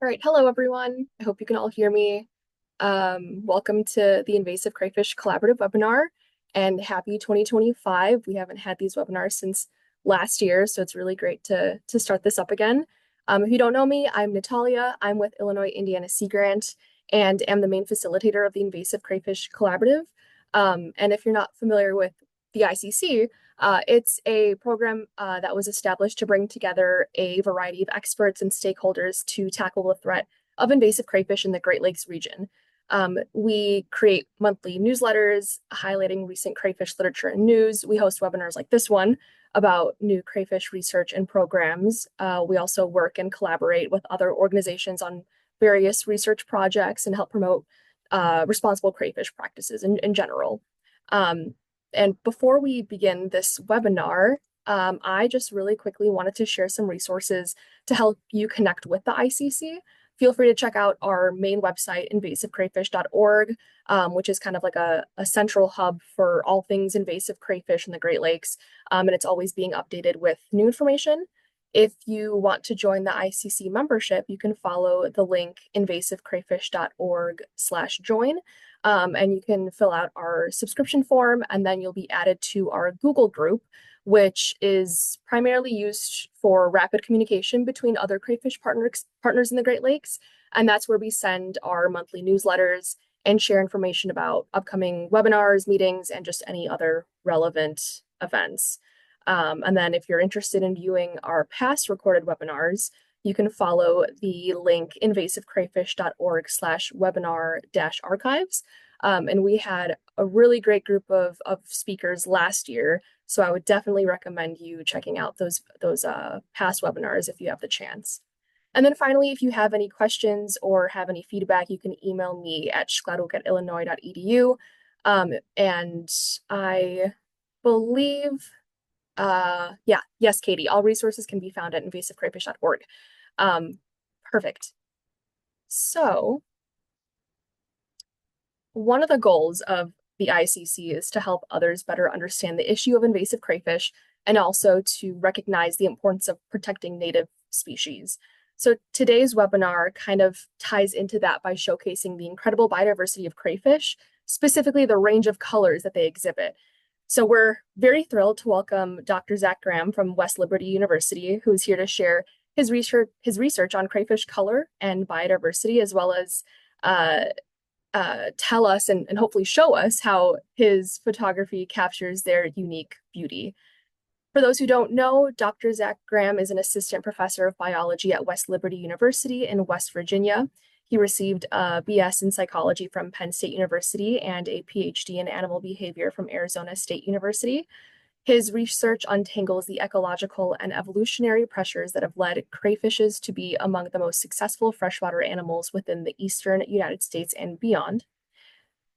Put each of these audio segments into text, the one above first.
All right, hello everyone. I hope you can all hear me. Welcome to the Invasive Crayfish Collaborative webinar and happy 2025. We haven't had these webinars since last year, so it's really great to start this up again. If you don't know me, I'm Natalia. I'm with Illinois Indiana Sea Grant and am the main facilitator of the Invasive Crayfish Collaborative. And if you're not familiar with the ICC, it's a program that was established to bring together a variety of experts and stakeholders to tackle the threat of invasive crayfish in the Great Lakes region. We create monthly newsletters highlighting recent crayfish literature and news. We host webinars like this one about new crayfish research and programs. We also work and collaborate with other organizations on various research projects and help promote responsible crayfish practices in general. And before we begin this webinar, I just really quickly wanted to share some resources to help you connect with the ICC. Feel free to check out our main website, invasivecrayfish.org, which is kind of like a central hub for all things invasive crayfish in the Great Lakes. And it's always being updated with new information. If you want to join the ICC membership, you can follow the link invasivecrayfish.org/join. And you can fill out our subscription form, and then you'll be added to our Google group, which is primarily used for rapid communication between other crayfish partners in the Great Lakes. And that's where we send our monthly newsletters and share information about upcoming webinars, meetings, and just any other relevant events. And then if you're interested in viewing our past recorded webinars, you can follow the link invasivecrayfish.org/webinar-archives. And we had a really great group of speakers last year, so I would definitely recommend you checking out those past webinars if you have the chance. And then finally, if you have any questions or have any feedback, you can email me at schladwick@illinois.edu. And I believe, yes, Katie, all resources can be found at invasivecrayfish.org. Perfect. So one of the goals of the ICC is to help others better understand the issue of invasive crayfish and also to recognize the importance of protecting native species. So today's webinar kind of ties into that by showcasing the incredible biodiversity of crayfish, specifically the range of colors that they exhibit. So we're very thrilled to welcome Dr. Zack Graham from West Liberty University, who's here to share his research on crayfish color and biodiversity, as well as tell us and hopefully show us how his photography captures their unique beauty. For those who don't know, Dr. Zack Graham is an assistant professor of biology at West Liberty University in West Virginia. He received a BS in psychology from Penn State University and a PhD in animal behavior from Arizona State University. His research untangles the ecological and evolutionary pressures that have led crayfishes to be among the most successful freshwater animals within the eastern United States and beyond.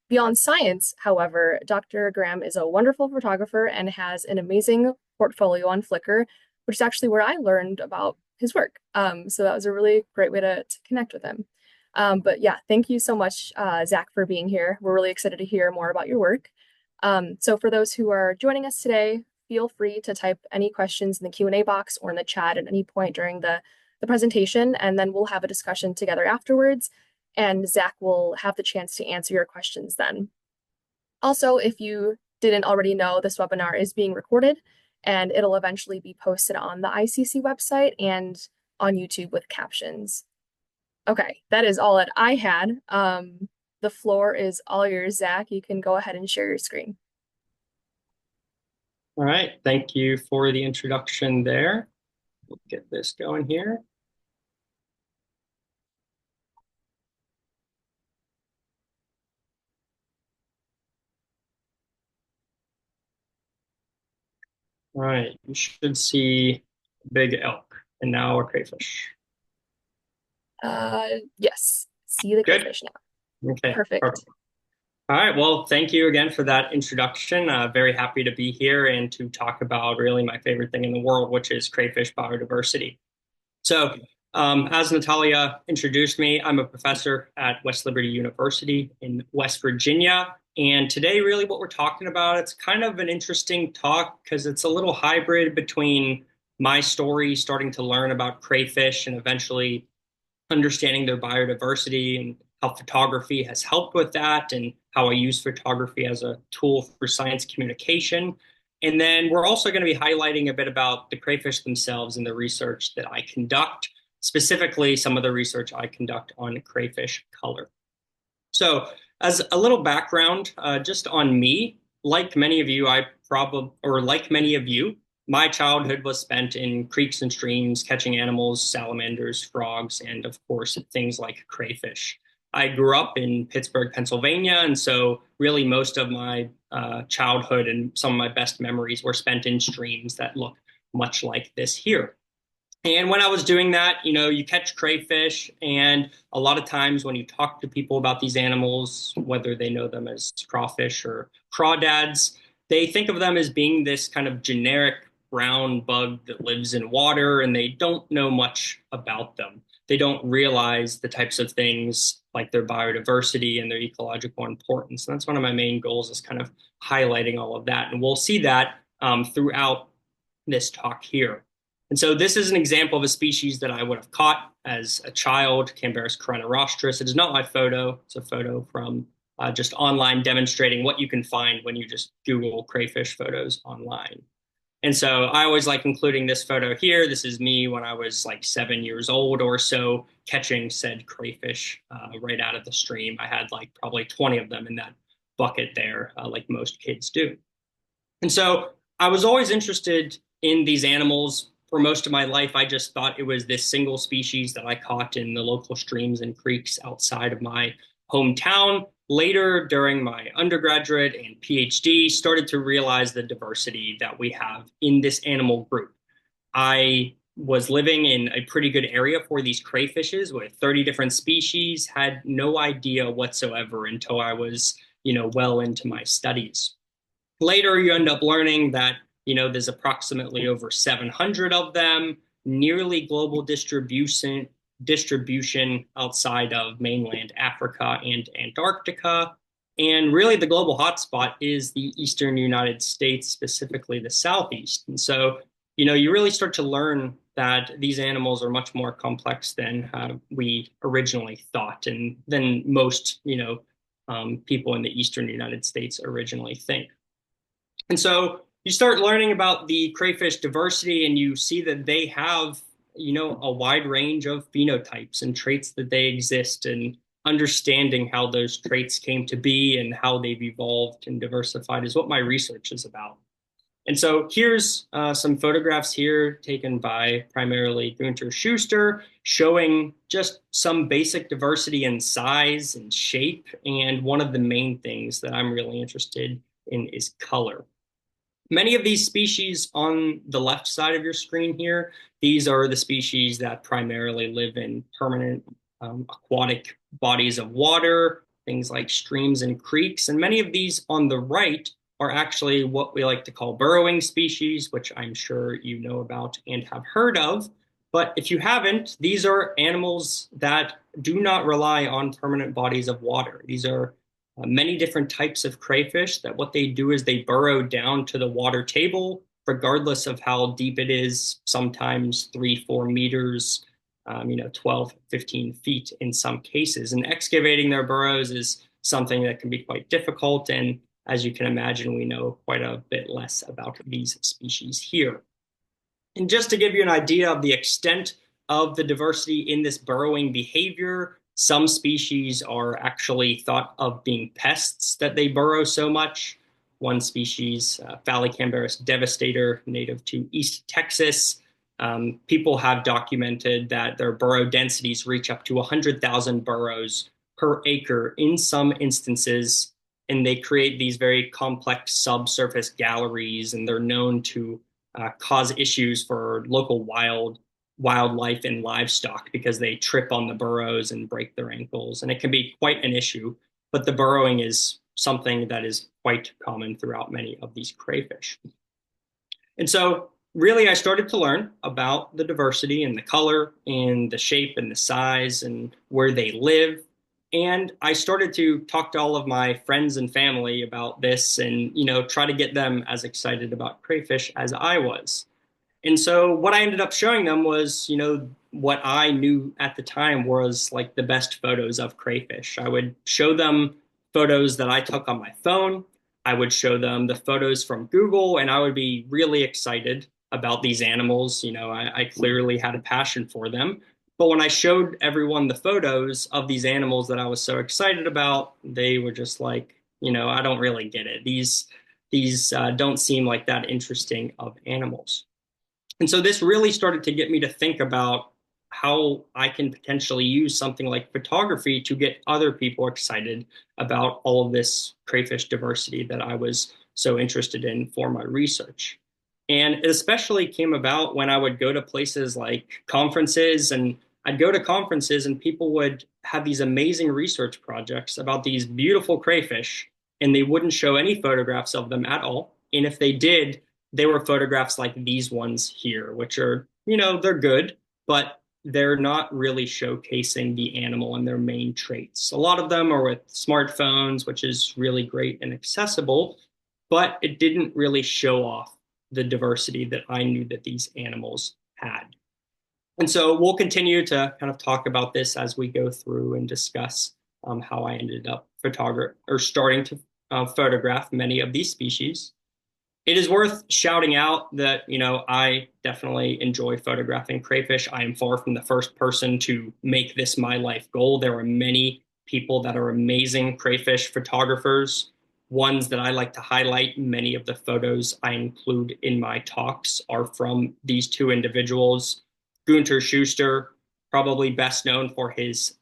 Beyond science, however, Dr. Graham is a wonderful photographer and has an amazing portfolio on Flickr, which is actually where I learned about his work. So that was a really great way to connect with him. But yeah, thank you so much, Zack, for being here. We're really excited to hear more about your work. So for those who are joining us today, feel free to type any questions in the Q&A box or in the chat at any point during the presentation, and then we'll have a discussion together afterwards, and Zack will have the chance to answer your questions then. Also, if you didn't already know, this webinar is being recorded, and it'll eventually be posted on the ICC website and on YouTube with captions. Okay, that is all that I had. The floor is all yours, Zack. You can go ahead and share your screen. All right, thank you for the introduction there. We'll get this going here. All right, you should see a big elk and now a crayfish. Yes, see the Good. crayfish now. Okay, Perfect. All right, well, thank you again for that introduction. Very happy to be here and to talk about really my favorite thing in the world, which is crayfish biodiversity. So, as Natalia introduced me, I'm a professor at West Liberty University in West Virginia. And today, really what we're talking about, it's kind of an interesting talk because it's a little hybrid between my story, starting to learn about crayfish and eventually understanding their biodiversity and how photography has helped with that, and how I use photography as a tool for science communication. And then we're also going to be highlighting a bit about the crayfish themselves and the research that I conduct, specifically some of the research I conduct on crayfish color. So, as a little background, just on me, like many of you, like many of you, my childhood was spent in creeks and streams, catching animals, salamanders, frogs, and of course, things like crayfish. I grew up in Pittsburgh, Pennsylvania, and so really most of my childhood and some of my best memories were spent in streams that look much like this here. And when I was doing that, you catch crayfish, and a lot of times when you talk to people about these animals, whether they know them as crawfish or crawdads, they think of them as being this kind of generic brown bug that lives in water, and they don't know much about them. They don't realize the types of things like their biodiversity and their ecological importance. And that's one of my main goals, is kind of highlighting all of that. And we'll see that throughout this talk here. And so this is an example of a species that I would have caught as a child, Cambarus carenorostris. It is not my photo. It's a photo from just online, demonstrating what you can find when you just Google crayfish photos online. And so I always like including this photo here. This is me when I was like 7 years old or so, catching said crayfish right out of the stream. I had like probably 20 of them in that bucket there, like most kids do. And so I was always interested in these animals. For most of my life, I just thought it was this single species that I caught in the local streams and creeks outside of my hometown. Later, during my undergraduate and PhD, started to realize the diversity that we have in this animal group. I was living in a pretty good area for these crayfishes with 30 different species, had no idea whatsoever until I was, well into my studies. Later, you end up learning that, there's approximately over 700 of them, nearly global distribution outside of mainland Africa and Antarctica. And really, the global hotspot is the eastern United States, specifically the Southeast. And so, you really start to learn that these animals are much more complex than we originally thought, and than most, people in the eastern United States originally think. And so you start learning about the crayfish diversity, and you see that they have, a wide range of phenotypes and traits that they exist, and understanding how those traits came to be and how they've evolved and diversified is what my research is about. And so here's some photographs here taken by primarily Gunter Schuster, showing just some basic diversity in size and shape. And one of the main things that I'm really interested in is color. Many of these species on the left side of your screen here, these are the species that primarily live in permanent aquatic bodies of water, things like streams and creeks. And many of these on the right are actually what we like to call burrowing species, which I'm sure you know about and have heard of. But if you haven't, these are animals that do not rely on permanent bodies of water. These are many different types of crayfish that what they do is they burrow down to the water table, regardless of how deep it is, sometimes 3, 4 meters, 12, 15 feet in some cases. And excavating their burrows is something that can be quite difficult. And as you can imagine, we know quite a bit less about these species here. And just to give you an idea of the extent of the diversity in this burrowing behavior, some species are actually thought of being pests that they burrow so much. One species, Phallicambarus devastator, native to East Texas, people have documented that their burrow densities reach up to 100,000 burrows per acre in some instances, and they create these very complex subsurface galleries, and they're known to cause issues for local wildlife and livestock because they trip on the burrows and break their ankles. And it can be quite an issue, but the burrowing is something that is quite common throughout many of these crayfish. And so really I started to learn about the diversity and the color and the shape and the size and where they live. And I started to talk to all of my friends and family about this and, try to get them as excited about crayfish as I was. And so what I ended up showing them was, what I knew at the time was like the best photos of crayfish. I would show them photos that I took on my phone. I would show them the photos from Google, and I would be really excited about these animals. I clearly had a passion for them. But when I showed everyone the photos of these animals that I was so excited about, they were just like, I don't really get it. These don't seem like that interesting of animals. And so this really started to get me to think about how I can potentially use something like photography to get other people excited about all of this crayfish diversity that I was so interested in for my research. And it especially came about when I would go to places like conferences, and I'd go to conferences and people would have these amazing research projects about these beautiful crayfish, and they wouldn't show any photographs of them at all. And if they did, they were photographs like these ones here, which are, they're good, but they're not really showcasing the animal and their main traits. A lot of them are with smartphones, which is really great and accessible, but it didn't really show off the diversity that I knew that these animals had. And so we'll continue to kind of talk about this as we go through and discuss how I ended up starting to photograph many of these species. It is worth shouting out that, I definitely enjoy photographing crayfish. I am far from the first person to make this my life goal. There are many people that are amazing crayfish photographers. Ones that I like to highlight, many of the photos I include in my talks are from these two individuals. Gunter Schuster, probably best known for his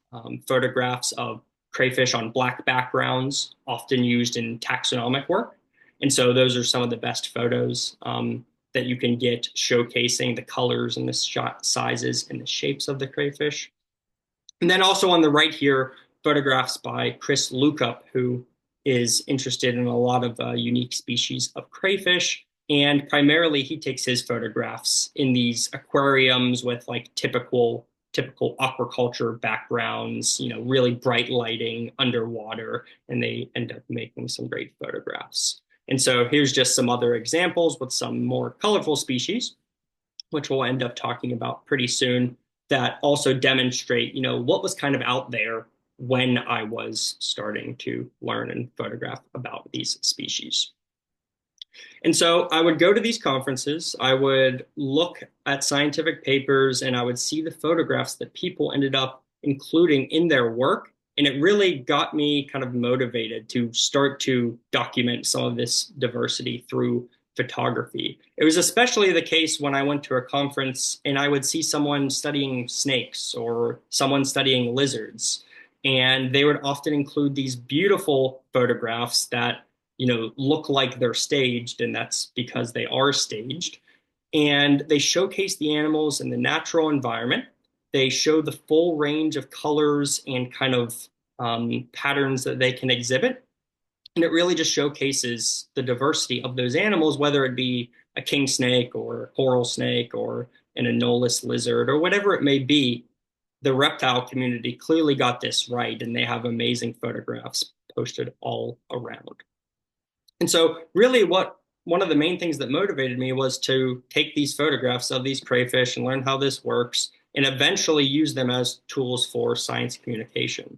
photographs of crayfish on black backgrounds, often used in taxonomic work. And so those are some of the best photos that you can get showcasing the colors and the sizes and the shapes of the crayfish. And then also on the right here, photographs by Chris Lukup, who is interested in a lot of unique species of crayfish. And primarily he takes his photographs in these aquariums with like typical aquaculture backgrounds, really bright lighting underwater, and they end up making some great photographs. And so here's just some other examples with some more colorful species, which we'll end up talking about pretty soon, that also demonstrate, what was kind of out there when I was starting to learn and photograph about these species. And so I would go to these conferences, I would look at scientific papers, and I would see the photographs that people ended up including in their work. And it really got me kind of motivated to start to document some of this diversity through photography. It was especially the case when I went to a conference and I would see someone studying snakes or someone studying lizards. And they would often include these beautiful photographs that look like they're staged, and that's because they are staged. And they showcase the animals in the natural environment. They show the full range of colors and kind of patterns that they can exhibit. And it really just showcases the diversity of those animals, whether it be a king snake or a coral snake or an anolis lizard or whatever it may be. The reptile community clearly got this right, and they have amazing photographs posted all around. And so really one of the main things that motivated me was to take these photographs of these crayfish and learn how this works and eventually use them as tools for science communication.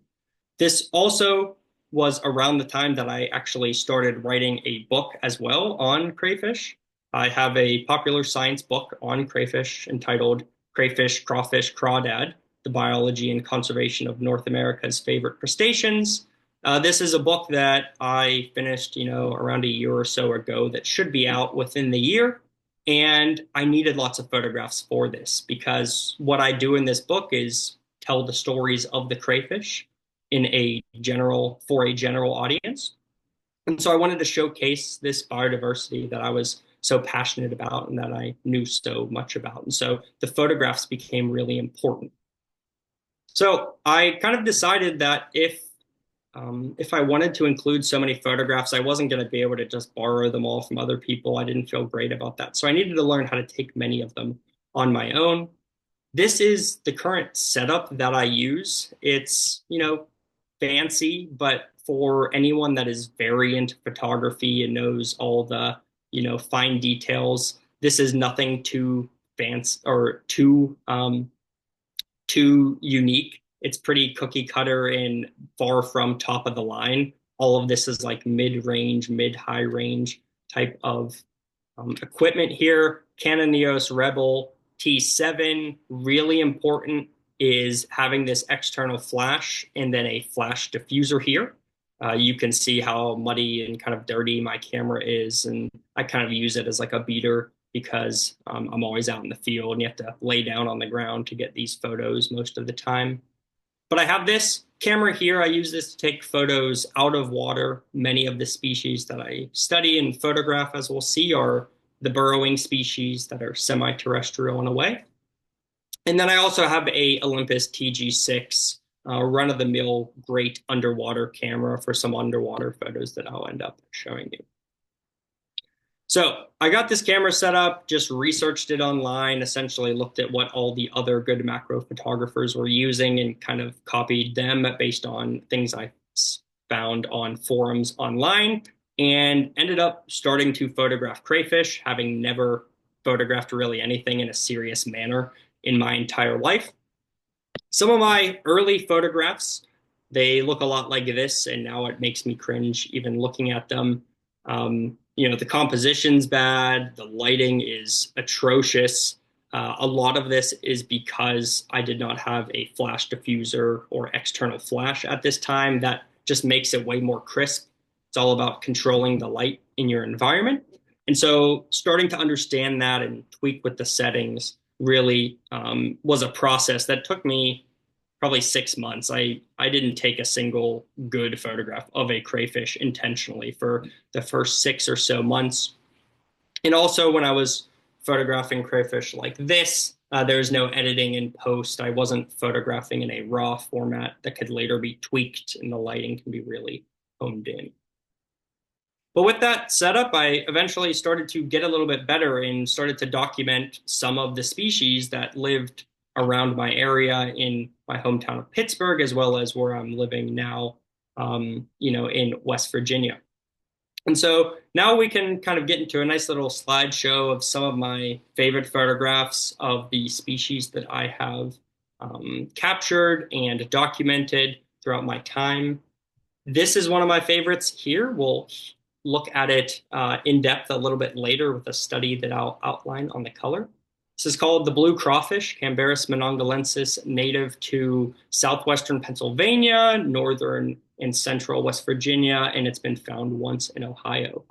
This also was around the time that I actually started writing a book as well on crayfish. I have a popular science book on crayfish entitled Crayfish, Crawfish, Crawdad, The Biology and Conservation of North America's Favorite Crustaceans. This is a book that I finished, around a year or so ago that should be out within the year. And I needed lots of photographs for this because what I do in this book is tell the stories of the crayfish for a general audience. And so I wanted to showcase this biodiversity that I was so passionate about and that I knew so much about. And so the photographs became really important. So I kind of decided that if I wanted to include so many photographs, I wasn't going to be able to just borrow them all from other people. I didn't feel great about that. So I needed to learn how to take many of them on my own. This is the current setup that I use. It's, fancy, but for anyone that is very into photography and knows all the, fine details, this is nothing too fancy or too unique. It's pretty cookie cutter and far from top of the line. All of this is like mid-range, mid-high range type of equipment here. Canon EOS Rebel T7, really important is having this external flash and then a flash diffuser here. You can see how muddy and kind of dirty my camera is, and I kind of use it as like a beater because I'm always out in the field and you have to lay down on the ground to get these photos most of the time. But I have this camera here. I use this to take photos out of water. Many of the species that I study and photograph, as we'll see, are the burrowing species that are semi-terrestrial in a way. And then I also have a Olympus TG6 run-of-the-mill great underwater camera for some underwater photos that I'll end up showing you. So I got this camera set up, just researched it online, essentially looked at what all the other good macro photographers were using and kind of copied them based on things I found on forums online, and ended up starting to photograph crayfish, having never photographed really anything in a serious manner in my entire life. Some of my early photographs, they look a lot like this, and now it makes me cringe even looking at them. The composition's bad, the lighting is atrocious. A lot of this is because I did not have a flash diffuser or external flash at this time. That just makes it way more crisp. It's all about controlling the light in your environment. And so starting to understand that and tweak with the settings really was a process that took me probably 6 months. I didn't take a single good photograph of a crayfish intentionally for the first 6 or so months. And also when I was photographing crayfish like this, there's no editing in post. I wasn't photographing in a raw format that could later be tweaked and the lighting can be really honed in. But with that setup, I eventually started to get a little bit better and started to document some of the species that lived around my area in my hometown of Pittsburgh, as well as where I'm living now, in West Virginia. And so now we can kind of get into a nice little slideshow of some of my favorite photographs of the species that I have captured and documented throughout my time. This is one of my favorites here. We'll look at it in depth a little bit later with a study that I'll outline on the color. This is called the blue crawfish, Cambarus monongalensis, native to southwestern Pennsylvania, northern and central West Virginia, and it's been found once in Ohio.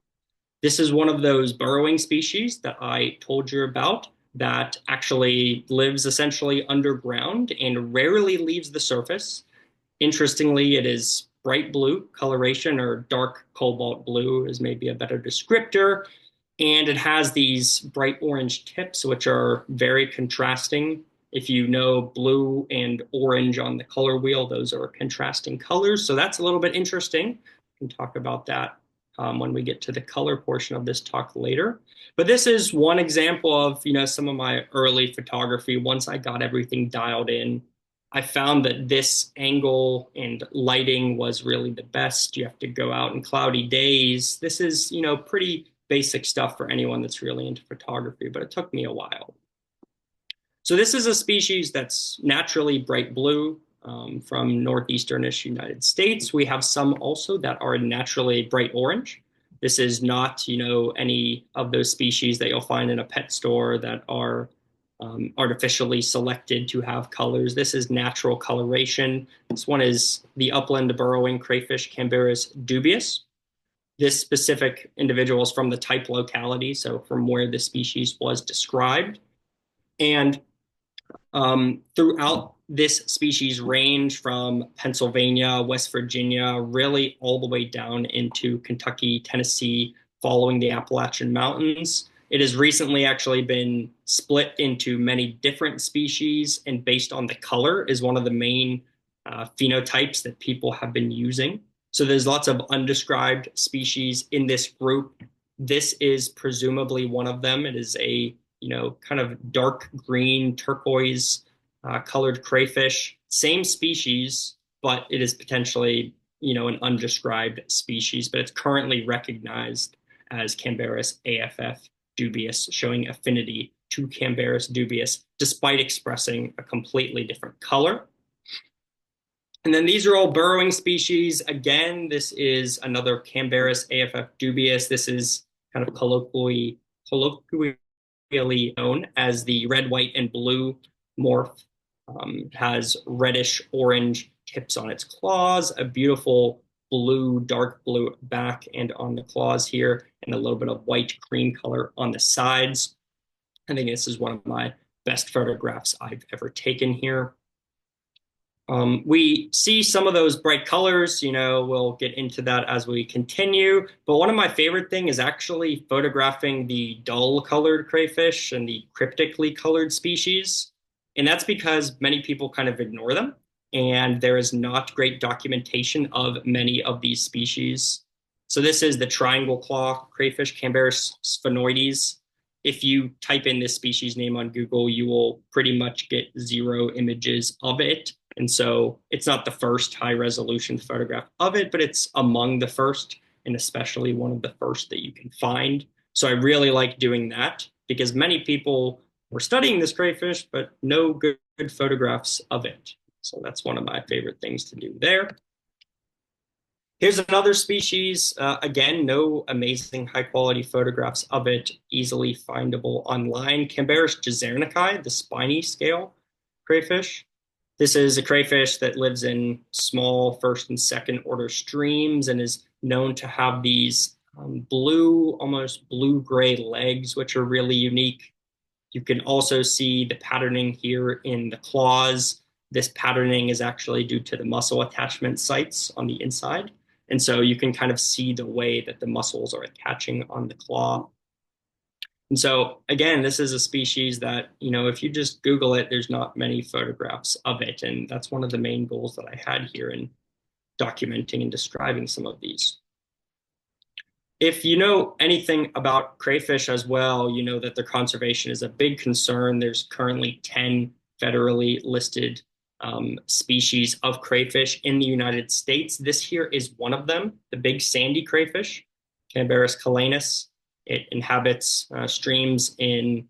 This is one of those burrowing species that I told you about that actually lives essentially underground and rarely leaves the surface. Interestingly, it is bright blue coloration, or dark cobalt blue is maybe a better descriptor. And it has these bright orange tips, which are very contrasting. If you know blue and orange on the color wheel, those are contrasting colors. So that's a little bit interesting. We can talk about that when we get to the color portion of this talk later. But this is one example of, some of my early photography. Once I got everything dialed in, I found that this angle and lighting was really the best. You have to go out in cloudy days. This is, pretty basic stuff for anyone that's really into photography, but it took me a while. So this is a species that's naturally bright blue from northeastern-ish United States. We have some also that are naturally bright orange. This is not, any of those species that you'll find in a pet store that are artificially selected to have colors. This is natural coloration. This one is the upland burrowing crayfish, Cambarus dubius. This specific individual is from the type locality, so from where the species was described. And throughout this species range from Pennsylvania, West Virginia, really all the way down into Kentucky, Tennessee, following the Appalachian Mountains. It has recently actually been split into many different species, and based on the color is one of the main phenotypes that people have been using. So there's lots of undescribed species in this group. This is presumably one of them. It is a, kind of dark green turquoise colored crayfish. Same species, but it is potentially, an undescribed species, but it's currently recognized as Cambarus AFF dubius, showing affinity to Cambarus dubius, despite expressing a completely different color. And then these are all burrowing species. Again, this is another Cambarus AFF dubius. This is kind of colloquially known as the red, white, and blue morph. Has reddish orange tips on its claws, a beautiful blue, dark blue back and on the claws here, and a little bit of white cream color on the sides. I think this is one of my best photographs I've ever taken here. We see some of those bright colors, we'll get into that as we continue. But one of my favorite things is actually photographing the dull colored crayfish and the cryptically colored species. And that's because many people kind of ignore them. And there is not great documentation of many of these species. So this is the triangle claw crayfish, Cambarus sphenoides. If you type in this species name on Google, you will pretty much get 0 images of it. And so it's not the first high resolution photograph of it, but it's among the first, and especially one of the first that you can find. So I really like doing that because many people were studying this crayfish, but no good photographs of it. So that's one of my favorite things to do there. Here's another species. Again, no amazing high quality photographs of it, easily findable online. Cambarus jezernici, the spiny scale crayfish. This is a crayfish that lives in small first and second order streams and is known to have these blue, almost blue-gray legs, which are really unique. You can also see the patterning here in the claws. This patterning is actually due to the muscle attachment sites on the inside. And so you can kind of see the way that the muscles are attaching on the claw. And so, again, this is a species that, if you just Google it, there's not many photographs of it. And that's one of the main goals that I had here in documenting and describing some of these. If you know anything about crayfish as well, you know that their conservation is a big concern. There's currently 10 federally listed species of crayfish in the United States. This here is one of them, the big sandy crayfish, Cambarus calenus. It inhabits streams in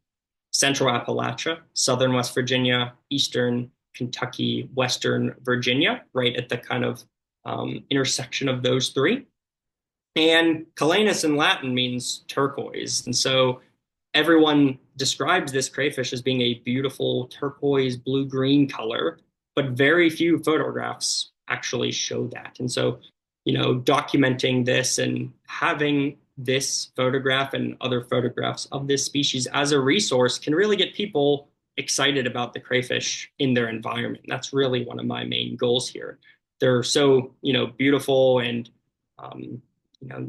central Appalachia, southern West Virginia, eastern Kentucky, western Virginia, right at the kind of intersection of those three. And calenus in Latin means turquoise. And so everyone describes this crayfish as being a beautiful turquoise blue-green color, but very few photographs actually show that. And so, documenting this and having this photograph and other photographs of this species as a resource can really get people excited about the crayfish in their environment. That's really one of my main goals here. They're so, beautiful and,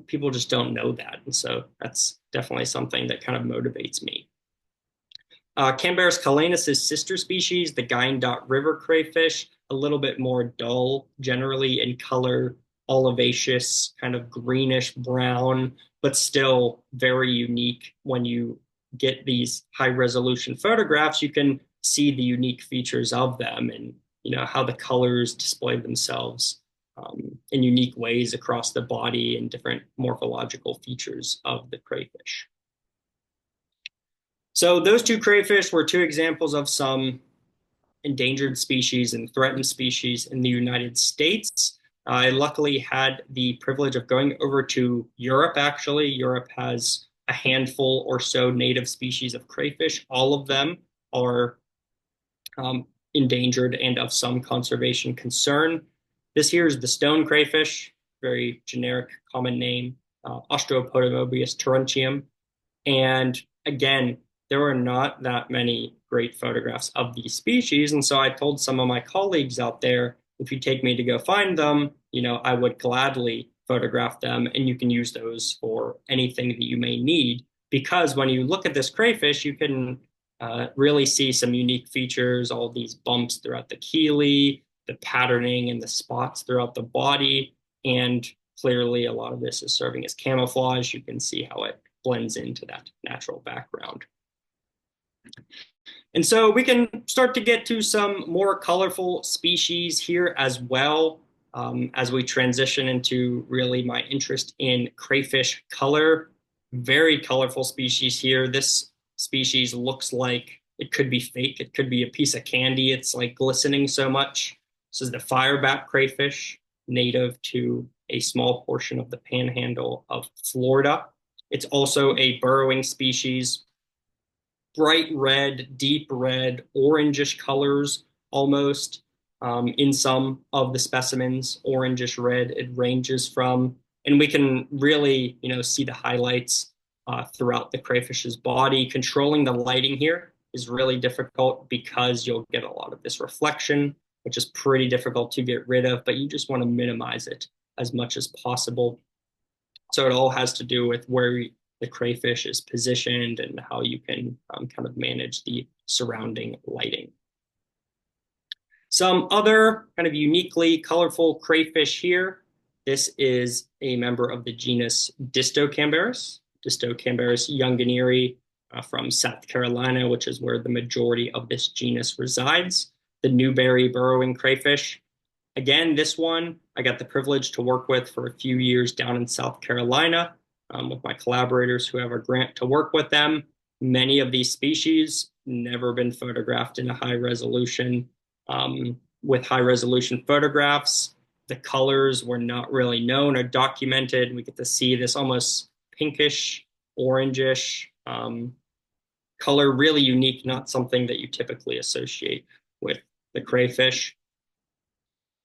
people just don't know that. And so that's definitely something that kind of motivates me. Cambarus calenus' sister species, the Guyandot River crayfish, a little bit more dull generally in color, olivaceous, kind of greenish brown, but still very unique. When you get these high resolution photographs, you can see the unique features of them and how the colors display themselves in unique ways across the body and different morphological features of the crayfish. So those two crayfish were two examples of some endangered species and threatened species in the United States. I luckily had the privilege of going over to Europe, actually. Europe has a handful or so native species of crayfish. All of them are endangered and of some conservation concern. This here is the stone crayfish, very generic, common name, Ostreopodomobius taurentium. And again, there were not that many great photographs of these species. And so I told some of my colleagues out there, if you take me to go find them, I would gladly photograph them, and you can use those for anything that you may need. Because when you look at this crayfish, you can really see some unique features, all these bumps throughout the chelae, the patterning and the spots throughout the body. And clearly a lot of this is serving as camouflage. You can see how it blends into that natural background. And so we can start to get to some more colorful species here as well, as we transition into really my interest in crayfish color. Very colorful species here. This species looks like it could be fake. It could be a piece of candy. It's like glistening so much. This is the fireback crayfish, native to a small portion of the panhandle of Florida. It's also a burrowing species, bright red, deep red, orangish colors almost. In some of the specimens, orangish red it ranges from, and we can really, see the highlights throughout the crayfish's body. Controlling the lighting here is really difficult because you'll get a lot of this reflection, which is pretty difficult to get rid of, but you just want to minimize it as much as possible. So it all has to do with where the crayfish is positioned and how you can kind of manage the surrounding lighting. Some other kind of uniquely colorful crayfish here. This is a member of the genus Distocambarus younganeri from South Carolina, which is where the majority of this genus resides. The Newberry burrowing crayfish. Again, this one I got the privilege to work with for a few years down in South Carolina with my collaborators who have a grant to work with them. Many of these species never been photographed in a high resolution. With high resolution photographs, the colors were not really known or documented. We get to see this almost pinkish, orangish color, really unique, not something that you typically associate with the crayfish.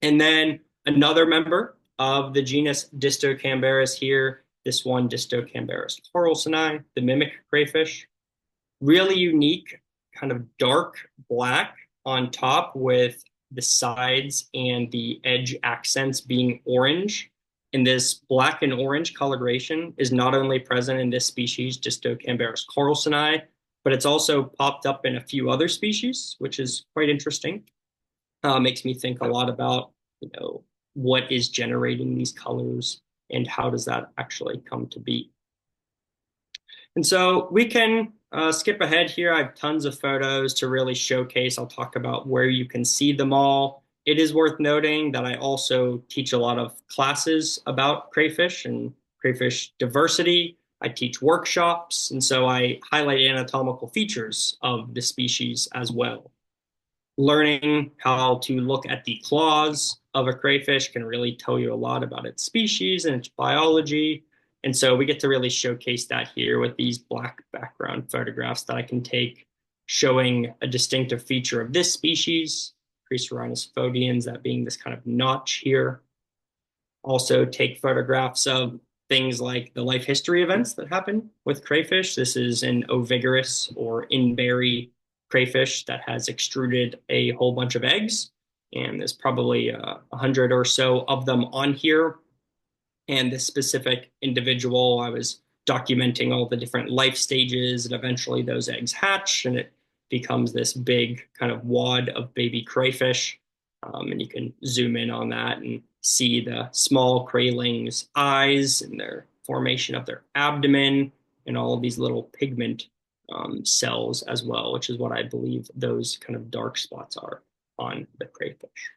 And then another member of the genus Distocambarus here, this one, Distocambarus carlsoni, the mimic crayfish. Really unique, kind of dark black on top with the sides and the edge accents being orange. And this black and orange coloration is not only present in this species, Distocambarus carlsoni, but it's also popped up in a few other species, which is quite interesting. Makes me think a lot about, what is generating these colors and how does that actually come to be. And so we can skip ahead here. I have tons of photos to really showcase. I'll talk about where you can see them all. It is worth noting that I also teach a lot of classes about crayfish and crayfish diversity. I teach workshops, and so I highlight anatomical features of the species as well. Learning how to look at the claws of a crayfish can really tell you a lot about its species and its biology. And so we get to really showcase that here with these black background photographs that I can take showing a distinctive feature of this species, Cresarhinus phodians, that being this kind of notch here. Also take photographs of things like the life history events that happen with crayfish. This is an ovigerous or in-berry crayfish that has extruded a whole bunch of eggs. And there's probably 100 or so of them on here. And this specific individual, I was documenting all the different life stages, and eventually those eggs hatch, and it becomes this big kind of wad of baby crayfish. And you can zoom in on that and see the small craylings' eyes and their formation of their abdomen and all of these little pigment cells as well, which is what I believe those kind of dark spots are on the crayfish.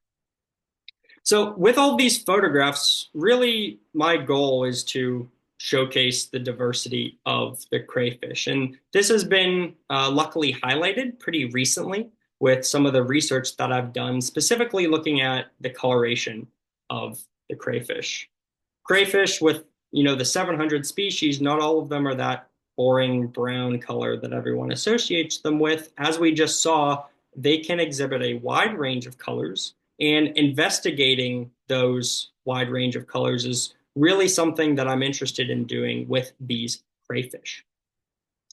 So with all these photographs, really my goal is to showcase the diversity of the crayfish. And this has been luckily highlighted pretty recently with some of the research that I've done, specifically looking at the coloration of the crayfish. Crayfish with, the 700 species, not all of them are that boring brown color that everyone associates them with. As we just saw, they can exhibit a wide range of colors, and investigating those wide range of colors is really something that I'm interested in doing with these crayfish.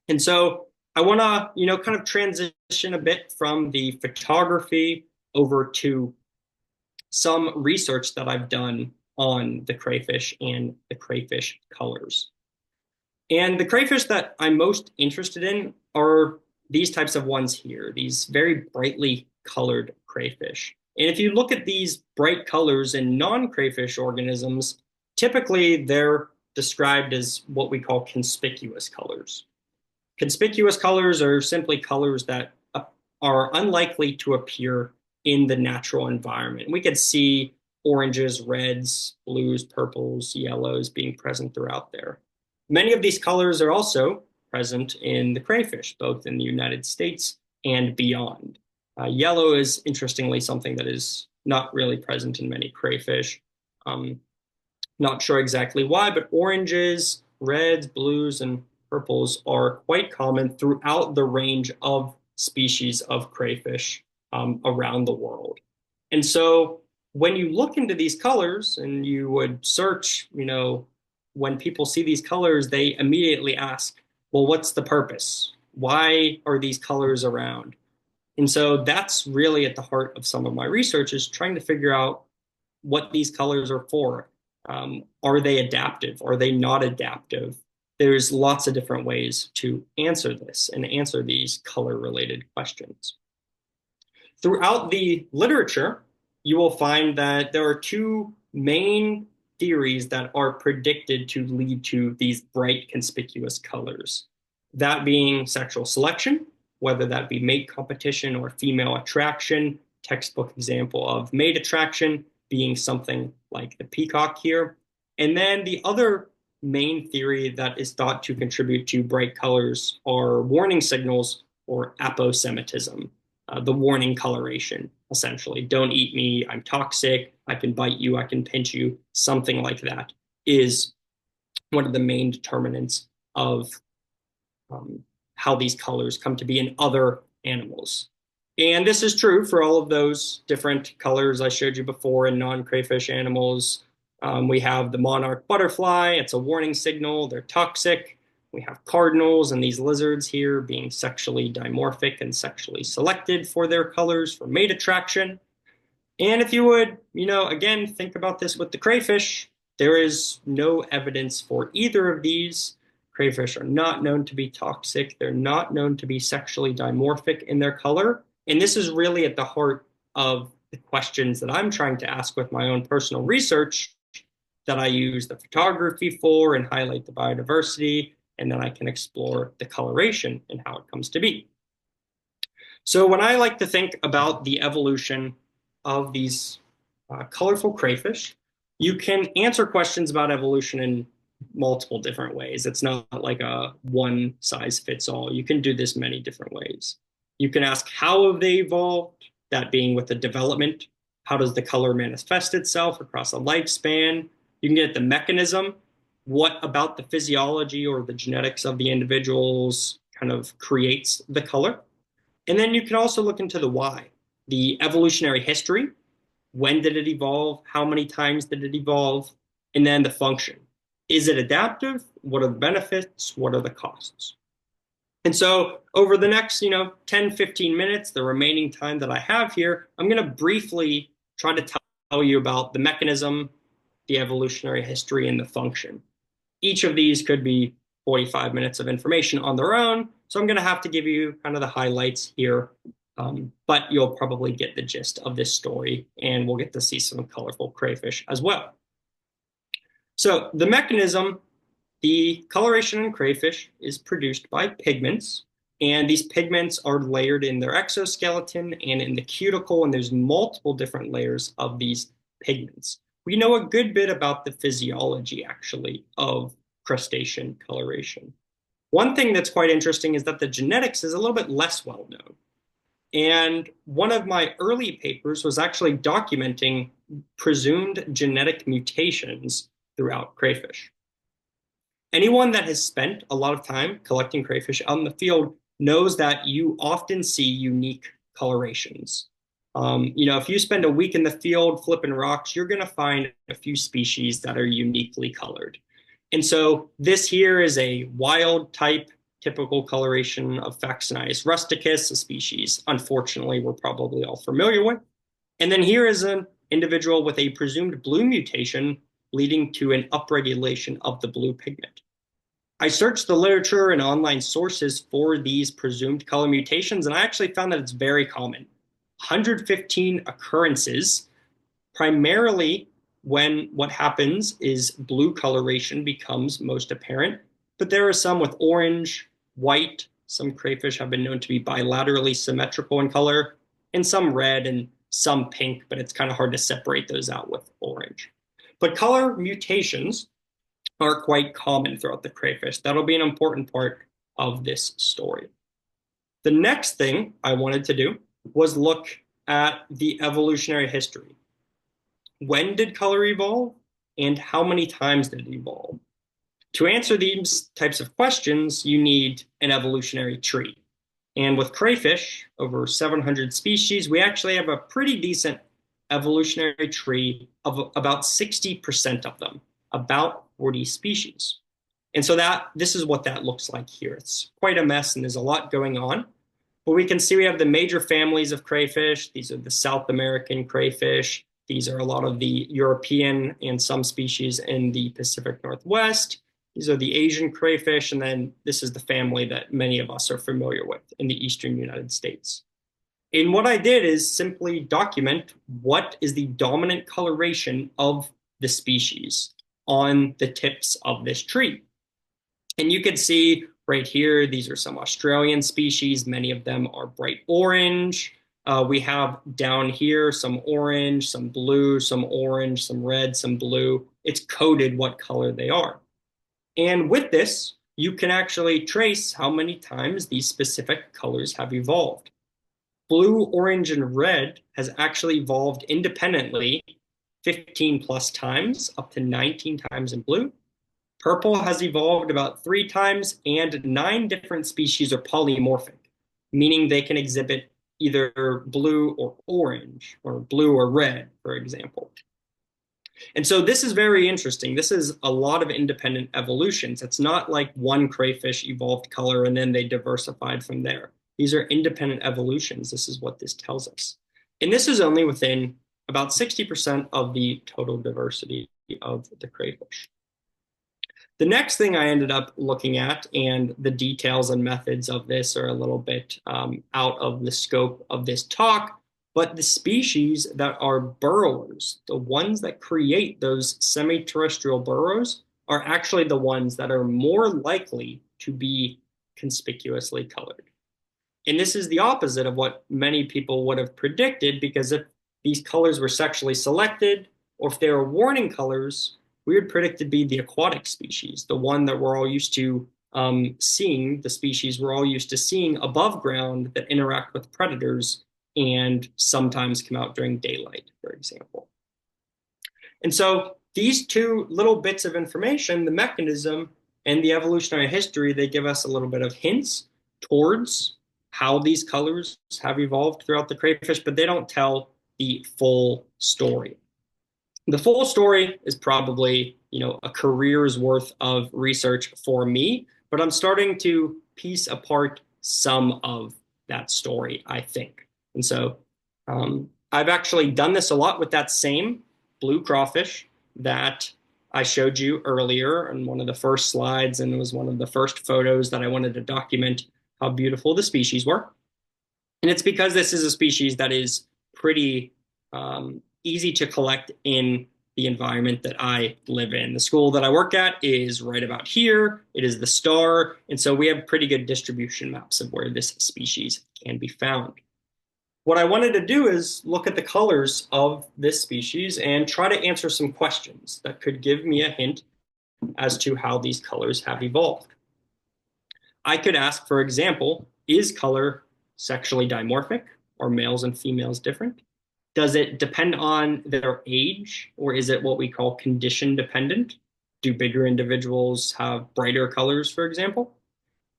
And so I want to, kind of transition a bit from the photography over to some research that I've done on the crayfish and the crayfish colors. And the crayfish that I'm most interested in are these types of ones here, these very brightly colored crayfish. And if you look at these bright colors in non-crayfish organisms, typically they're described as what we call conspicuous colors. Conspicuous colors are simply colors that are unlikely to appear in the natural environment. We could see oranges, reds, blues, purples, yellows being present throughout there. Many of these colors are also present in the crayfish, both in the United States and beyond. Yellow is interestingly something that is not really present in many crayfish. Not sure exactly why, but oranges, reds, blues, and purples are quite common throughout the range of species of crayfish around the world. And so when you look into these colors and you would search, when people see these colors, they immediately ask, well, what's the purpose? Why are these colors around? And so that's really at the heart of some of my research, is trying to figure out what these colors are for. Are they adaptive? Are they not adaptive? There's lots of different ways to answer this and answer these color-related questions. Throughout the literature, you will find that there are two main theories that are predicted to lead to these bright, conspicuous colors. That being sexual selection, whether that be mate competition or female attraction, textbook example of mate attraction being something like the peacock here. And then the other main theory that is thought to contribute to bright colors are warning signals or aposematism, the warning coloration, essentially. Don't eat me, I'm toxic, I can bite you, I can pinch you, something like that is one of the main determinants of how these colors come to be in other animals. And this is true for all of those different colors I showed you before in non-crayfish animals. We have the monarch butterfly. It's a warning signal. They're toxic. We have cardinals and these lizards here being sexually dimorphic and sexually selected for their colors for mate attraction. And if you would, again, think about this with the crayfish, there is no evidence for either of these. Crayfish are not known to be toxic. They're not known to be sexually dimorphic in their color. And this is really at the heart of the questions that I'm trying to ask with my own personal research that I use the photography for and highlight the biodiversity, and then I can explore the coloration and how it comes to be. So when I like to think about the evolution of these colorful crayfish, you can answer questions about evolution in multiple different ways. It's not like a one size fits all. You can do this many different ways. You can ask, how have they evolved? That being with the development. How does the color manifest itself across a lifespan? You can get at the mechanism. What about the physiology or the genetics of the individuals kind of creates the color? And then you can also look into the why, the evolutionary history. When did it evolve? How many times did it evolve? And then the function. Is it adaptive? What are the benefits? What are the costs? And so over the next, 10, 15 minutes, the remaining time that I have here, I'm going to briefly try to tell you about the mechanism, the evolutionary history, and the function. Each of these could be 45 minutes of information on their own. So I'm going to have to give you kind of the highlights here, but you'll probably get the gist of this story, and we'll get to see some colorful crayfish as well. So the mechanism, the coloration in crayfish is produced by pigments, and these pigments are layered in their exoskeleton and in the cuticle, and there's multiple different layers of these pigments. We know a good bit about the physiology, actually, of crustacean coloration. One thing that's quite interesting is that the genetics is a little bit less well known. And one of my early papers was actually documenting presumed genetic mutations throughout crayfish. Anyone that has spent a lot of time collecting crayfish out in the field knows that you often see unique colorations. If you spend a week in the field flipping rocks, you're going to find a few species that are uniquely colored. And so this here is a wild type typical coloration of Vaccinius rusticus, a species unfortunately we're probably all familiar with. And then here is an individual with a presumed blue mutation leading to an upregulation of the blue pigment. I searched the literature and online sources for these presumed color mutations, and I actually found that it's very common. 115 occurrences, primarily when what happens is blue coloration becomes most apparent, but there are some with orange, white, some crayfish have been known to be bilaterally symmetrical in color, and some red and some pink, but it's kind of hard to separate those out with orange. But color mutations are quite common throughout the crayfish. That'll be an important part of this story. The next thing I wanted to do was look at the evolutionary history. When did color evolve, and how many times did it evolve? To answer these types of questions, you need an evolutionary tree. And with crayfish, over 700 species, we actually have a pretty decent evolutionary tree of about 60% of them, about 40 species. And so this is what that looks like here. It's quite a mess and there's a lot going on. But we can see we have the major families of crayfish. These are the South American crayfish. These are a lot of the European and some species in the Pacific Northwest. These are the Asian crayfish, and then this is the family that many of us are familiar with in the eastern United States. And what I did is simply document what is the dominant coloration of the species on the tips of this tree. And you can see right here, these are some Australian species. Many of them are bright orange. We have down here some orange, some blue, some orange, some red, some blue. It's coded what color they are. And with this, you can actually trace how many times these specific colors have evolved. Blue, orange, and red has actually evolved independently 15 plus times, up to 19 times in blue. Purple has evolved about 3 times, and 9 different species are polymorphic, meaning they can exhibit either blue or orange, or blue or red, for example. And so this is very interesting. This is a lot of independent evolutions. It's not like one crayfish evolved color and then they diversified from there. These are independent evolutions. This is what this tells us. And this is only within about 60% of the total diversity of the crayfish. The next thing I ended up looking at, and the details and methods of this are a little bit out of the scope of this talk, but the species that are burrowers, the ones that create those semi-terrestrial burrows, are actually the ones that are more likely to be conspicuously colored. And this is the opposite of what many people would have predicted, because if these colors were sexually selected, or if they were warning colors, we would predict to be the aquatic species, the one that we're all used to seeing, the species we're all used to seeing above ground that interact with predators and sometimes come out during daylight, for example. And so these two little bits of information, the mechanism and the evolutionary history, they give us a little bit of hints towards how these colors have evolved throughout the crayfish, but they don't tell the full story. The full story is probably, a career's worth of research for me, but I'm starting to piece apart some of that story, I think. And so I've actually done this a lot with that same blue crawfish that I showed you earlier in one of the first slides, and it was one of the first photos that I wanted to document how beautiful the species were. And it's because this is a species that is pretty easy to collect in the environment that I live in. The school that I work at is right about here. It is the star. And so we have pretty good distribution maps of where this species can be found. What I wanted to do is look at the colors of this species and try to answer some questions that could give me a hint as to how these colors have evolved. I could ask, for example, is color sexually dimorphic? Are males and females different? Does it depend on their age, or is it what we call condition dependent? Do bigger individuals have brighter colors, for example?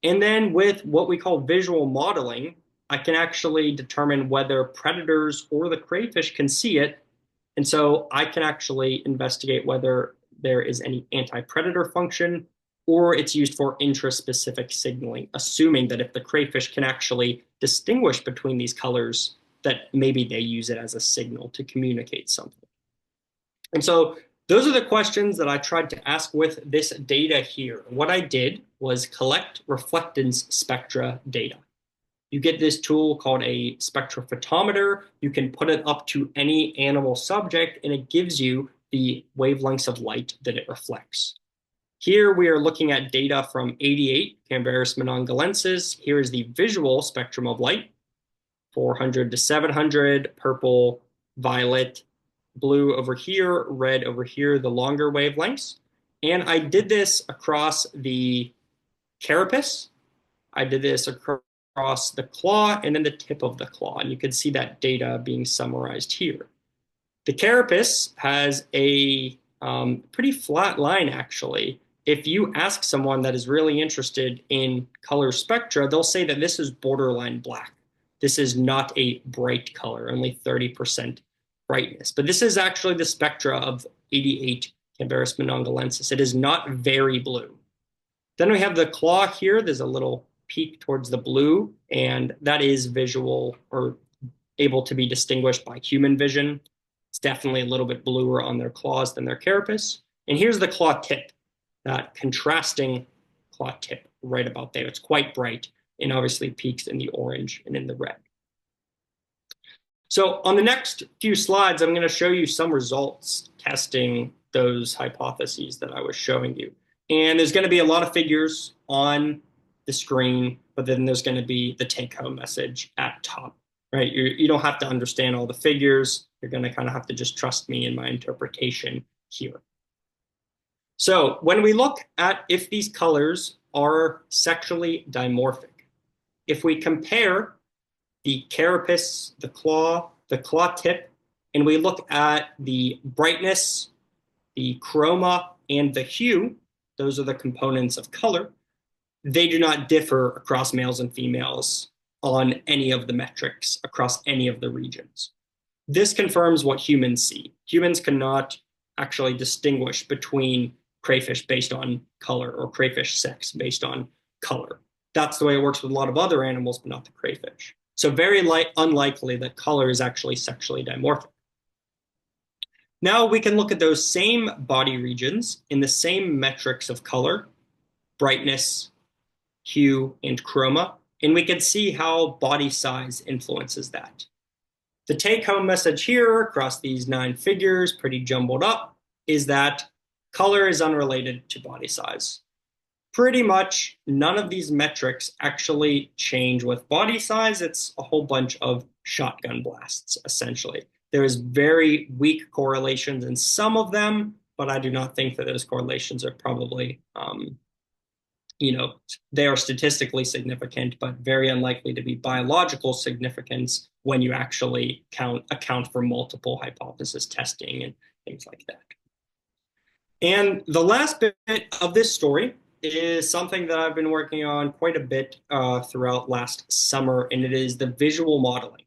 And then with what we call visual modeling, I can actually determine whether predators or the crayfish can see it. And so I can actually investigate whether there is any anti-predator function or it's used for intraspecific signaling, assuming that if the crayfish can actually distinguish between these colors, that maybe they use it as a signal to communicate something. And so those are the questions that I tried to ask with this data here. What I did was collect reflectance spectra data. You get this tool called a spectrophotometer. You can put it up to any animal subject, and it gives you the wavelengths of light that it reflects. Here we are looking at data from 88 Cambarus monongalensis. Here is the visual spectrum of light, 400 to 700, purple, violet, blue over here, red over here, the longer wavelengths. And I did this across the carapace, I did this across the claw and then the tip of the claw, and you can see that data being summarized here. The carapace has a pretty flat line, actually. If you ask someone that is really interested in color spectra, they'll say that this is borderline black. This is not a bright color, only 30% brightness. But this is actually the spectra of 88 Cambarus monongalensis. It is not very blue. Then we have the claw here. There's a little peak towards the blue, and that is visual or able to be distinguished by human vision. It's definitely a little bit bluer on their claws than their carapace. And here's the claw tip, that contrasting claw tip right about there. It's quite bright and obviously peaks in the orange and in the red. So on the next few slides, I'm going to show you some results testing those hypotheses that I was showing you. And there's going to be a lot of figures on the screen, but then there's going to be the take-home message at top, right? You don't have to understand all the figures. You're going to kind of have to just trust me in my interpretation here. So when we look at if these colors are sexually dimorphic, if we compare the carapace, the claw tip, and we look at the brightness, the chroma, and the hue, those are the components of color, they do not differ across males and females on any of the metrics across any of the regions. This confirms what humans see. Humans cannot actually distinguish between crayfish based on color or crayfish sex based on color. That's the way it works with a lot of other animals, but not the crayfish. So very unlikely that color is actually sexually dimorphic. Now we can look at those same body regions in the same metrics of color, brightness, hue, and chroma, and we can see how body size influences that. The take-home message here across these 9 figures, pretty jumbled up, is that color is unrelated to body size. Pretty much none of these metrics actually change with body size. It's a whole bunch of shotgun blasts, essentially. There is very weak correlations in some of them, but I do not think that those correlations are probably, they are statistically significant, but very unlikely to be biological significance when you actually account for multiple hypothesis testing and things like that. And the last bit of this story is something that I've been working on quite a bit throughout last summer, and it is the visual modeling.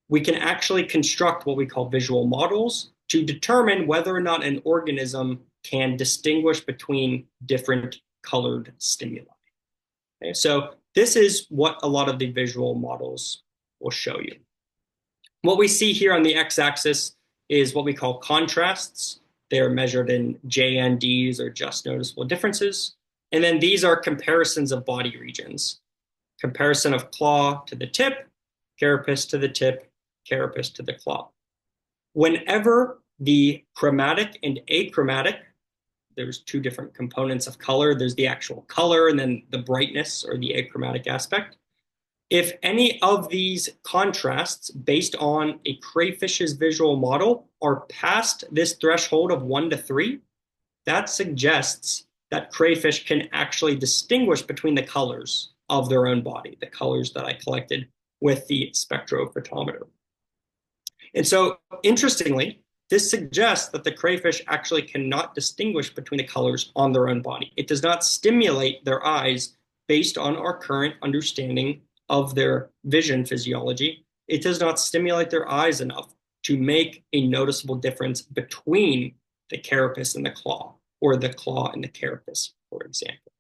We can actually construct what we call visual models to determine whether or not an organism can distinguish between different colored stimuli. Okay, so this is what a lot of the visual models will show you. What we see here on the x-axis is what we call contrasts. They're measured in JNDs, or just noticeable differences. And then these are comparisons of body regions. Comparison of claw to the tip, carapace to the tip, carapace to the claw. Whenever the chromatic and achromatic, there's 2 different components of color. There's the actual color and then the brightness or the achromatic aspect. If any of these contrasts based on a crayfish's visual model are past this threshold of 1 to 3, that suggests that crayfish can actually distinguish between the colors of their own body, the colors that I collected with the spectrophotometer. And so, interestingly, this suggests that the crayfish actually cannot distinguish between the colors on their own body. It does not stimulate their eyes based on our current understanding of their vision physiology. It does not stimulate their eyes enough to make a noticeable difference between the carapace and the claw, or the claw and the carapace, for example.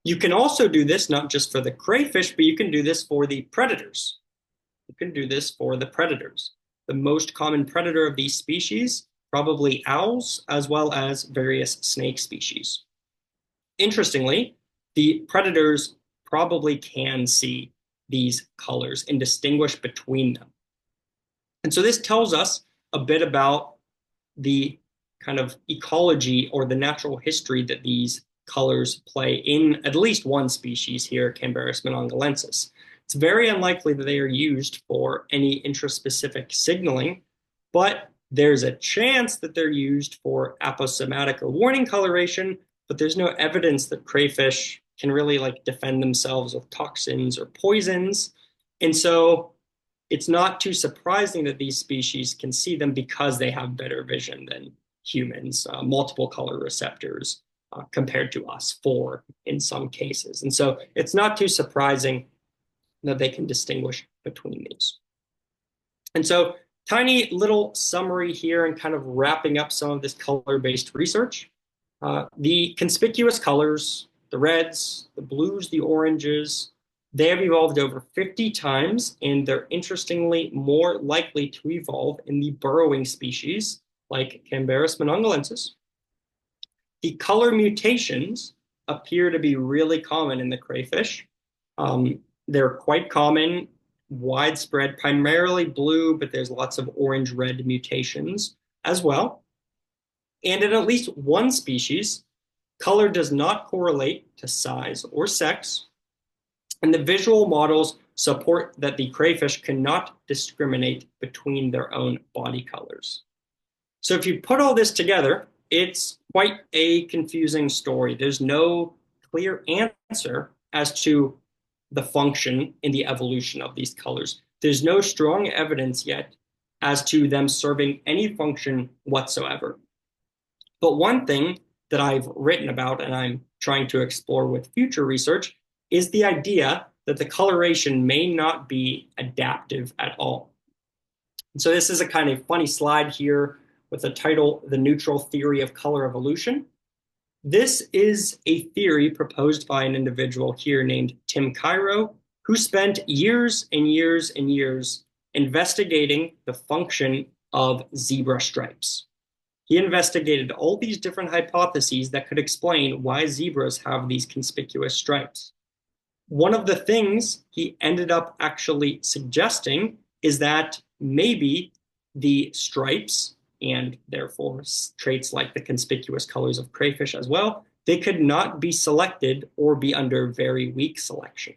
You can also do this not just for the crayfish, but you can do this for the predators. You can do this for the predators. The most common predator of these species, probably owls, as well as various snake species. Interestingly, the predators probably can see these colors and distinguish between them. And so this tells us a bit about the kind of ecology or the natural history that these colors play in at least one species here, Cambarus monongalensis. It's very unlikely that they are used for any intraspecific signaling, but there's a chance that they're used for aposematic or warning coloration, but there's no evidence that crayfish can really like defend themselves with toxins or poisons. And so it's not too surprising that these species can see them because they have better vision than humans, multiple color receptors compared to us, four in some cases. And so it's not too surprising that they can distinguish between these. And so tiny little summary here and kind of wrapping up some of this color-based research. The conspicuous colors, the reds, the blues, the oranges, they have evolved over 50 times, and they're interestingly more likely to evolve in the burrowing species like Cambarus monongalensis. The color mutations appear to be really common in the crayfish. They're quite common, widespread, primarily blue, but there's lots of orange-red mutations as well. And in at least one species, color does not correlate to size or sex, and the visual models support that the crayfish cannot discriminate between their own body colors. So if you put all this together, it's quite a confusing story. There's no clear answer as to the function in the evolution of these colors. There's no strong evidence yet as to them serving any function whatsoever. But one thing that I've written about and I'm trying to explore with future research is the idea that the coloration may not be adaptive at all. And so this is a kind of funny slide here with the title, The Neutral Theory of Color Evolution. This is a theory proposed by an individual here named Tim Cairo, who spent years and years and years investigating the function of zebra stripes. He investigated all these different hypotheses that could explain why zebras have these conspicuous stripes. One of the things he ended up actually suggesting is that maybe the stripes, and therefore traits like the conspicuous colors of crayfish as well, they could not be selected or be under very weak selection.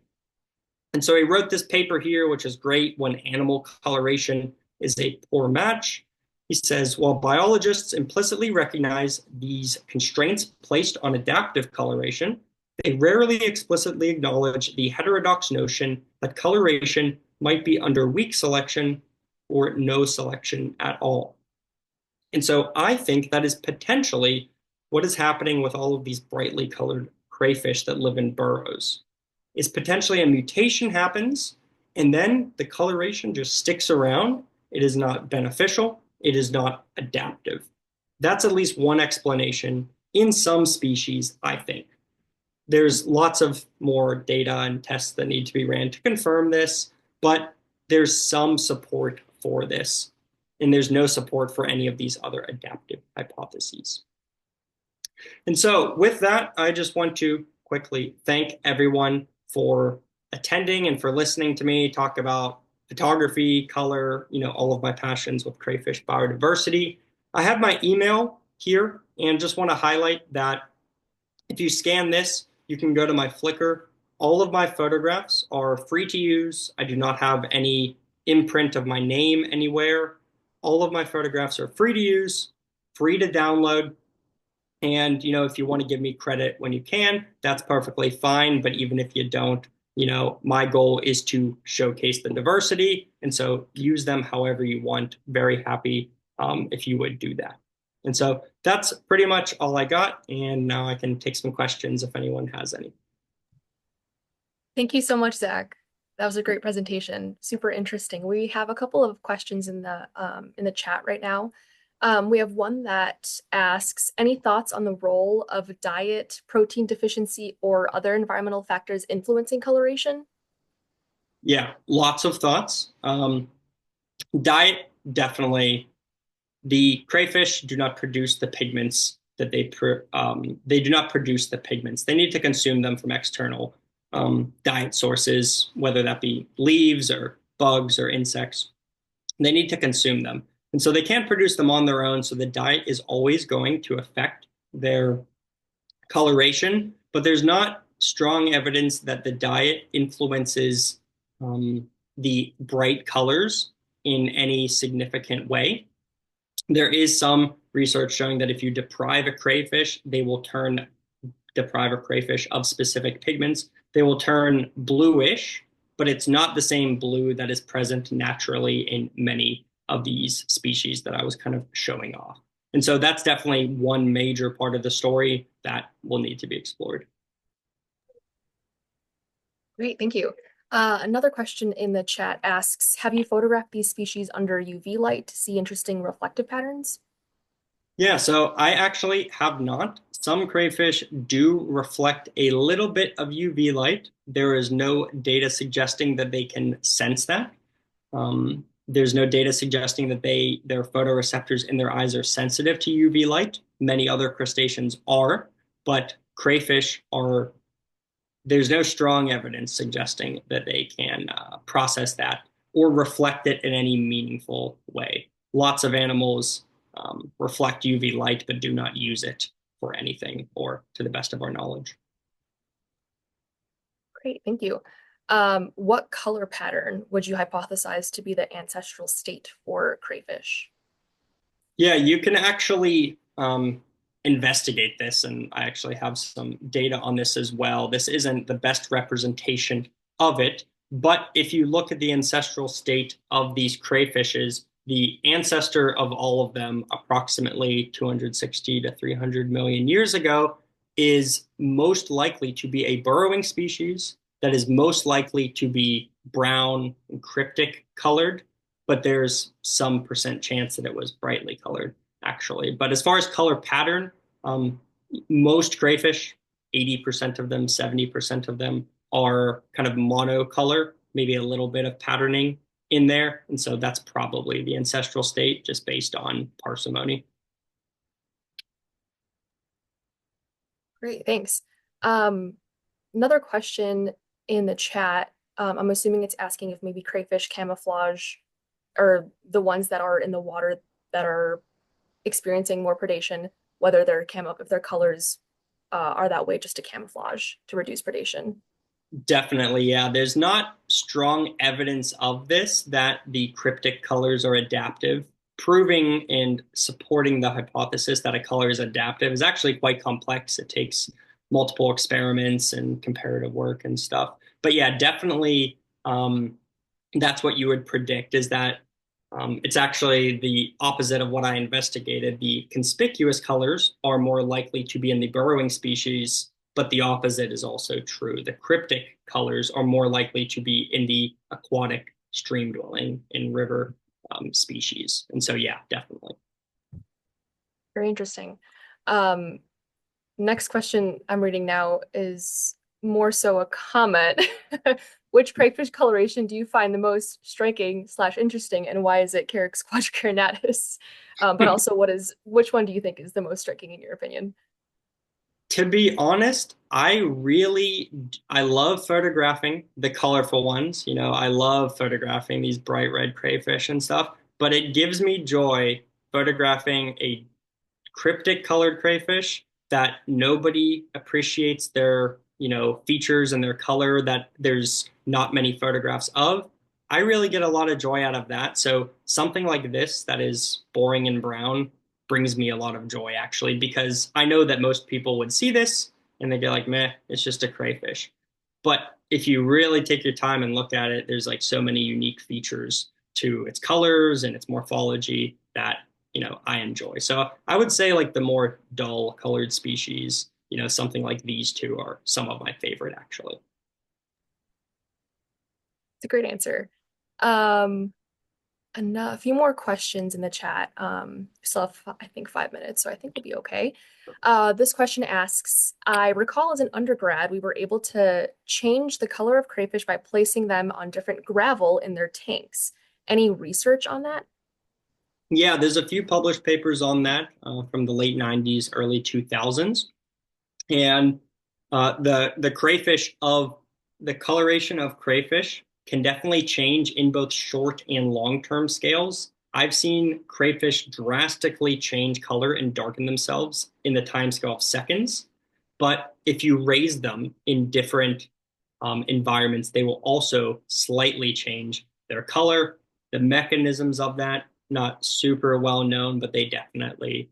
And so he wrote this paper here, which is great when animal coloration is a poor match. He says, while biologists implicitly recognize these constraints placed on adaptive coloration, they rarely explicitly acknowledge the heterodox notion that coloration might be under weak selection or no selection at all. And so I think that is potentially what is happening with all of these brightly colored crayfish that live in burrows. Is potentially a mutation happens, and then the coloration just sticks around. It is not beneficial. It is not adaptive. That's at least one explanation in some species, I think. There's lots of more data and tests that need to be ran to confirm this, but there's some support for this, and there's no support for any of these other adaptive hypotheses. And so with that, I just want to quickly thank everyone for attending and for listening to me talk about photography, color, all of my passions with crayfish biodiversity. I have my email here and just want to highlight that if you scan this, you can go to my Flickr. All of my photographs are free to use. I do not have any imprint of my name anywhere. All of my photographs are free to use, free to download. And, if you want to give me credit when you can, that's perfectly fine. But even if you don't, my goal is to showcase the diversity. And so use them however you want. Very happy if you would do that. And so that's pretty much all I got. And now I can take some questions if anyone has any. Thank you so much, Zach. That was a great presentation. Super interesting. We have a couple of questions in the chat right now. We have one that asks, any thoughts on the role of diet, protein deficiency, or other environmental factors influencing coloration? Yeah, lots of thoughts. Diet, definitely. The crayfish do not produce the pigments that they do not produce the pigments. They need to consume them from external diet sources, whether that be leaves or bugs or insects. They need to consume them. And so they can't produce them on their own. So the diet is always going to affect their coloration, but there's not strong evidence that the diet influences the bright colors in any significant way. There is some research showing that if you deprive a crayfish, they will turn deprive a crayfish of specific pigments, they will turn bluish, but it's not the same blue that is present naturally in many of these species that I was kind of showing off. And so that's definitely one major part of the story that will need to be explored. Great, thank you. Another question in the chat asks, have you photographed these species under UV light to see interesting reflective patterns? Yeah, so I actually have not. Some crayfish do reflect a little bit of UV light. There is no data suggesting that they can sense that. There's no data suggesting that their photoreceptors in their eyes are sensitive to UV light. Many other crustaceans are, but crayfish are, there's no strong evidence suggesting that they can process that or reflect it in any meaningful way. Lots of animals reflect UV light but do not use it for anything or to the best of our knowledge. Great, thank you. What color pattern would you hypothesize to be the ancestral state for crayfish? Yeah, you can actually investigate this, and I actually have some data on this as well. This isn't the best representation of it, but if you look at the ancestral state of these crayfishes, the ancestor of all of them, approximately 260 to 300 million years ago, is most likely to be a burrowing species that is most likely to be brown and cryptic colored, but there's some percent chance that it was brightly colored, actually. But as far as color pattern, most crayfish, 80% of them, 70% of them are kind of monocolor, maybe a little bit of patterning in there. And so that's probably the ancestral state just based on parsimony. Great, thanks. Another question in the chat, I'm assuming it's asking if maybe crayfish camouflage or the ones that are in the water that are experiencing more predation, whether if their colors are that way just to camouflage to reduce predation. Definitely, yeah. There's not strong evidence of this that the cryptic colors are adaptive. Proving and supporting the hypothesis that a color is adaptive is actually quite complex. It takes multiple experiments and comparative work and stuff. But yeah, definitely, that's what you would predict is that it's actually the opposite of what I investigated. The conspicuous colors are more likely to be in the burrowing species, but the opposite is also true. The cryptic colors are more likely to be in the aquatic stream dwelling in river species. And so, yeah, definitely. Very interesting. Next question I'm reading now is more so a comment. Which crayfish coloration do you find the most striking / interesting, and why is it Carex quadricornatus? But also, which one do you think is the most striking in your opinion? To be honest, I love photographing the colorful ones. You know, I love photographing these bright red crayfish and stuff, but it gives me joy photographing a cryptic colored crayfish that nobody appreciates their, features and their color that there's not many photographs of. I really get a lot of joy out of that. So something like this that is boring and brown brings me a lot of joy actually, because I know that most people would see this and they'd be like, meh, it's just a crayfish. But if you really take your time and look at it, there's like so many unique features to its colors and its morphology that I enjoy. So I would say like the more dull colored species, something like these two are some of my favorite actually. It's a great answer. Um, a few more questions in the chat. Still have, I think, 5 minutes, so I think we'll be okay. This question asks, I recall as an undergrad, we were able to change the color of crayfish by placing them on different gravel in their tanks. Any research on that? Yeah, there's a few published papers on that from the late 90s, early 2000s. And the crayfish of the coloration of crayfish can definitely change in both short and long-term scales. I've seen crayfish drastically change color and darken themselves in the time scale of seconds. But if you raise them in different environments, they will also slightly change their color. The mechanisms of that, not super well known, but they definitely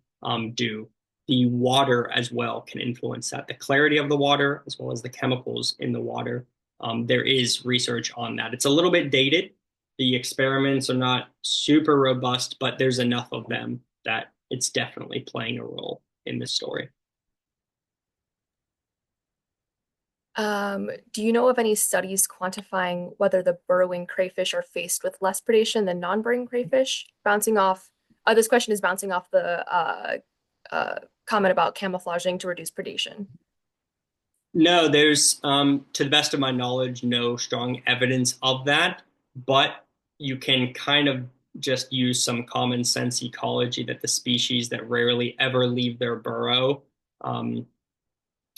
do. the water as well can influence that. The clarity of the water, as well as the chemicals in the water. There is research on that. It's a little bit dated. The experiments are not super robust, but there's enough of them that it's definitely playing a role in this story. Do you know of any studies quantifying whether the burrowing crayfish are faced with less predation than non-burrowing crayfish? This question is bouncing off the comment about camouflaging to reduce predation. No, there's, to the best of my knowledge, no strong evidence of that, but you can kind of just use some common sense ecology that the species that rarely ever leave their burrow um,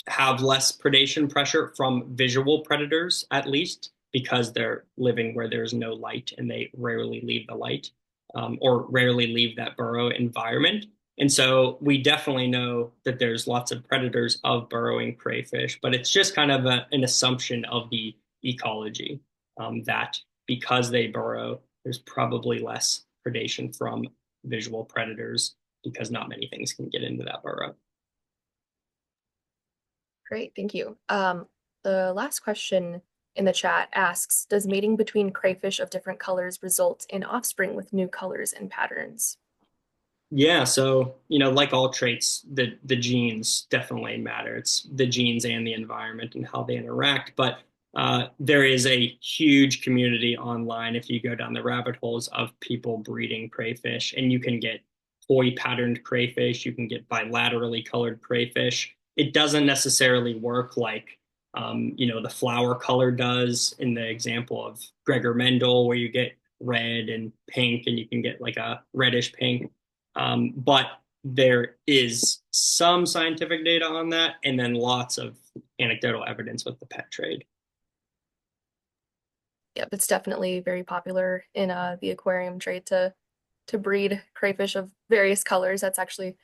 have less predation pressure from visual predators, at least, because they're living where there's no light and they rarely leave the light or rarely leave that burrow environment. And so we definitely know that there's lots of predators of burrowing crayfish, but it's just kind of an assumption of the ecology that because they burrow, there's probably less predation from visual predators because not many things can get into that burrow. Great, thank you. The last question in the chat asks, does mating between crayfish of different colors result in offspring with new colors and patterns? Yeah, so like all traits, the genes definitely matter. It's the genes and the environment and how they interact. But there is a huge community online if you go down the rabbit holes of people breeding crayfish, and you can get koi patterned crayfish, you can get bilaterally colored crayfish. It doesn't necessarily work like the flower color does in the example of Gregor Mendel, where you get red and pink, and you can get like a reddish pink. But there is some scientific data on that, and then lots of anecdotal evidence with the pet trade. Yep, it's definitely very popular in the aquarium trade to breed crayfish of various colors. That's actually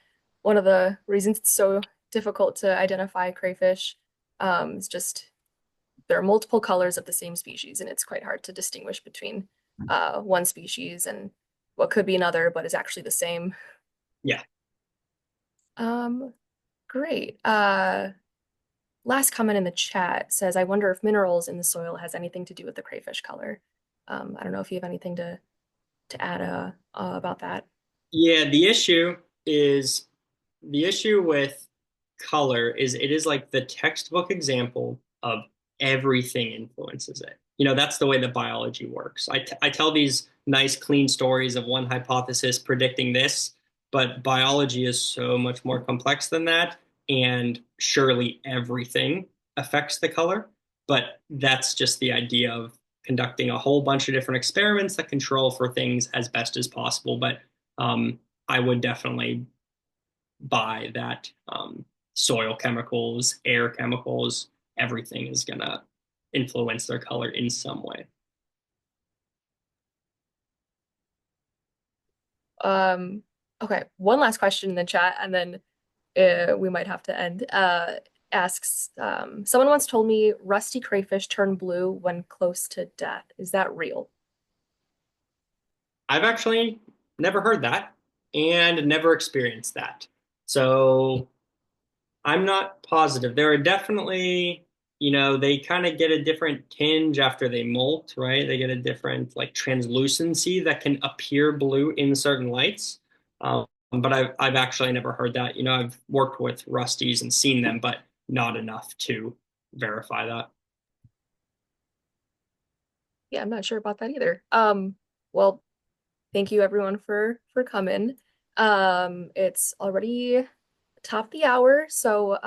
one of the reasons it's so difficult to identify crayfish. It's just there are multiple colors of the same species, and it's quite hard to distinguish between one species and what could be another, but is actually the same. Yeah. Um, Great. Last comment in the chat says, I wonder if minerals in the soil has anything to do with the crayfish color. I don't know if you have anything to add about that. Yeah, the issue with color is it is like the textbook example of everything influences it. That's the way that biology works. I tell these nice, clean stories of one hypothesis predicting this, but biology is so much more complex than that. And surely everything affects the color. But that's just the idea of conducting a whole bunch of different experiments that control for things as best as possible. But I would definitely buy that soil chemicals, air chemicals, everything is going to influence their color in some way. Um, okay, one last question in the chat, and then we might have to end. Asks, someone once told me rusty crayfish turn blue when close to death. Is that real? I've actually never heard that and never experienced that. So I'm not positive. There are definitely, they kind of get a different tinge after they molt, right? They get a different like translucency that can appear blue in certain lights. But I've actually never heard that. I've worked with rusties and seen them, but not enough to verify that. Yeah, I'm not sure about that either. Well, thank you everyone for coming. It's already top of the hour, so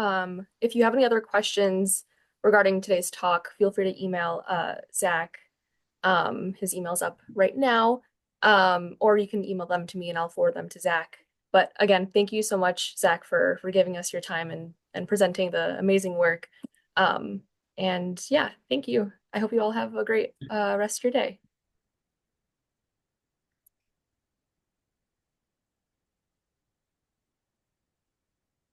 if you have any other questions regarding today's talk, feel free to email Zach. His email's up right now, or you can email them to me and I'll forward them to Zach. But again, thank you so much, Zach, for giving us your time and presenting the amazing work. And yeah, thank you. I hope you all have a great rest of your day.